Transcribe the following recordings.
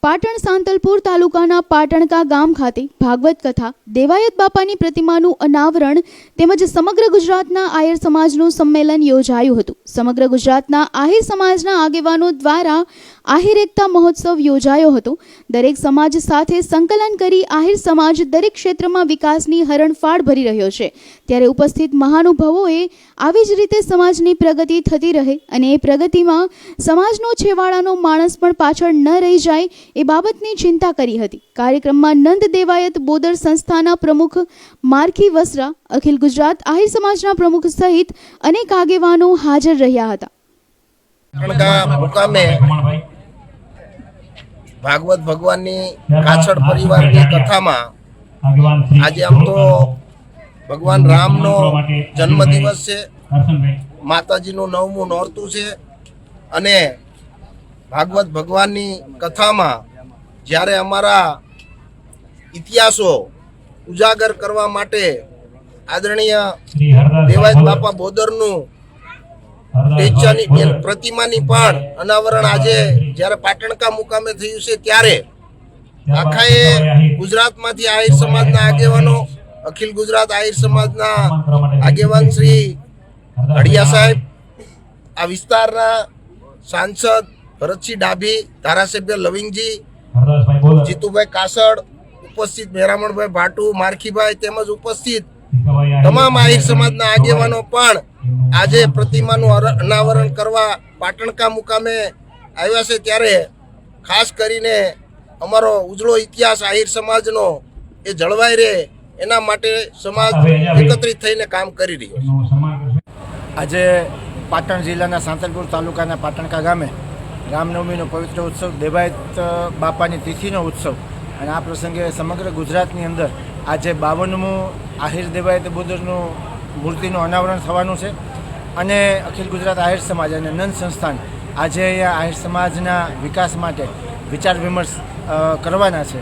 પાટણ સાંતલપુર તાલુકાના પાટણકા ગામ ખાતે ભાગવત કથા દેવાયત બાપાની પ્રતિમાનું અનાવરણ તેમજ સમગ્ર ગુજરાતના આહિર સમાજનું સંમેલન યોજાયું હતું। સમગ્ર ગુજરાતના આહિર સમાજના આગેવાનો દ્વારા આહિર એકતા મહોત્સવ યોજાયો હતો। દરેક સમાજ સાથે સંકલન કરી આહિર સમાજ દરેક ક્ષેત્રમાં વિકાસની હરણફાળ ભરી રહ્યો છે। ત્યારે ઉપસ્થિત મહાનુભાવોએ આવી જ રીતે સમાજની પ્રગતિ થતી રહે અને એ પ્રગતિમાં સમાજનો છેવાડાનો માણસ પણ પાછળ ન રહી જાય એ બાબતની ચિંતા કરી હતી। કાર્યક્રમમાં નંદ દેવાયત બોદર સંસ્થાના પ્રમુખ મારખી વસરા, અખિલ ગુજરાત આહિર સમાજના પ્રમુખ સહિત અનેક આગેવાનો હાજર રહ્યા હતા। ભાગવત ભગવાનની કાછડ પરિવારની કથામાં આજે આમ તો ભગવાન રામનો જન્મદિવસ છે, માતાજીનું 9મું નોરતું છે અને ભાગવત ભગવાનની કથામાં જ્યારે અમારા ઇતિહાસો ઉજાગર કરવા માટે આદરણીય દેવાયત બાપા બોદરનું પ્રતિમાની પણ અનાવરણ આજે જ્યારે પાટણકા મુકામે થયું છે ત્યારે આખાએ ગુજરાતમાંથી આહિર સમાજના આગેવાનો, અખિલ ગુજરાત આહિર સમાજના આગેવાન શ્રી હડિયા સાહેબ, આ વિસ્તારના સાંસદ ભરતસિંહ ડાભી, ધારાસભ્ય લવિંગજી, જીતુભાઈ કાસડ ઉપસ્થિત, મેરામણભાઈ ભાટુ, મારખીભાઈ તેમજ ઉપસ્થિત તમામ આહિર સમાજના આગેવાનો પણ આજે પ્રતિમાનું અનાવરણ કરવા પાટણકા મુકામે આવ્યા છે। ત્યારે ખાસ કરીને અમારો ઉજળો ઇતિહાસ આહિર સમાજનો એ જળવાઈ રહે એના માટે સમાજ એકત્રિત થઈને કામ કરી રહ્યો છે। આજે પાટણ જિલ્લાના સાંતલપુર તાલુકાના પાટણકા ગામે રામનવમીનો પવિત્ર ઉત્સવ, દેવાયત બાપાની તિથિનો ઉત્સવ અને આ પ્રસંગે સમગ્ર ગુજરાતની અંદર આજે 52મું આહિર દેવાયત બોદરનું મૂર્તિનું અનાવરણ થવાનું છે અને અખિલ ગુજરાત આહિર સમાજ અને નંદ સંસ્થાન આજે અહીંયા આહિર સમાજના વિકાસ માટે વિચાર વિમર્શ કરવાના છે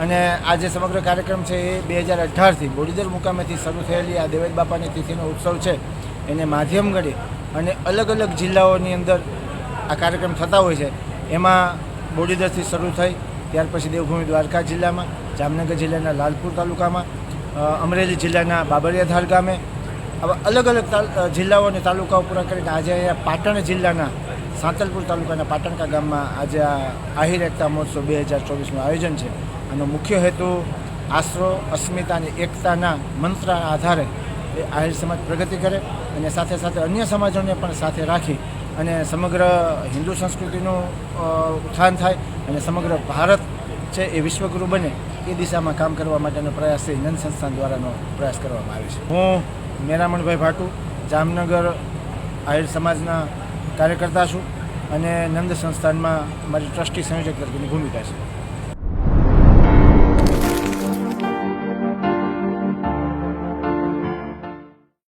અને આ જે સમગ્ર કાર્યક્રમ છે એ 2018થી બોડીદર મુકામેથી શરૂ થયેલી આ દેવાયત બાપાની તિથિનો ઉત્સવ છે એને માધ્યમ ગણી અને અલગ અલગ જિલ્લાઓની અંદર આ કાર્યક્રમ થતા હોય છે। એમાં બોડીદરથી શરૂ થઈ ત્યાર પછી દેવભૂમિ દ્વારકા જિલ્લામાં, જામનગર જિલ્લાના લાલપુર તાલુકામાં, અમરેલી જિલ્લાના બાબરિયાધાર ગામે, આવા અલગ અલગ જિલ્લાઓ અને તાલુકાઓ પૂરા કરીને આજે અહીંયા પાટણ જિલ્લાના સાંતલપુર તાલુકાના પાટણકા ગામમાં આજે આ આહિર એકતા મહોત્સવ 2024નું આયોજન છે। આનો મુખ્ય હેતુ આશરો, અસ્મિતા અને એકતાના મંત્રના આધારે એ આહિર સમાજ પ્રગતિ કરે અને સાથે સાથે અન્ય સમાજોને પણ સાથે રાખી અને સમગ્ર હિન્દુ સંસ્કૃતિનું ઉત્થાન થાય અને સમગ્ર ભારત છે એ વિશ્વગુરુ બને એ દિશામાં કામ કરવા માટેનો પ્રયાસ છે નંદ સંસ્થાન દ્વારાનો પ્રયાસ કરવામાં આવે છે। હું મેરામણભાઈ ભાટુ, જામનગર આહિર સમાજના કાર્યકર્તા છું અને નંદ સંસ્થાનમાં મારી ટ્રસ્ટી સંયોજક તરીકેની ભૂમિકા છે।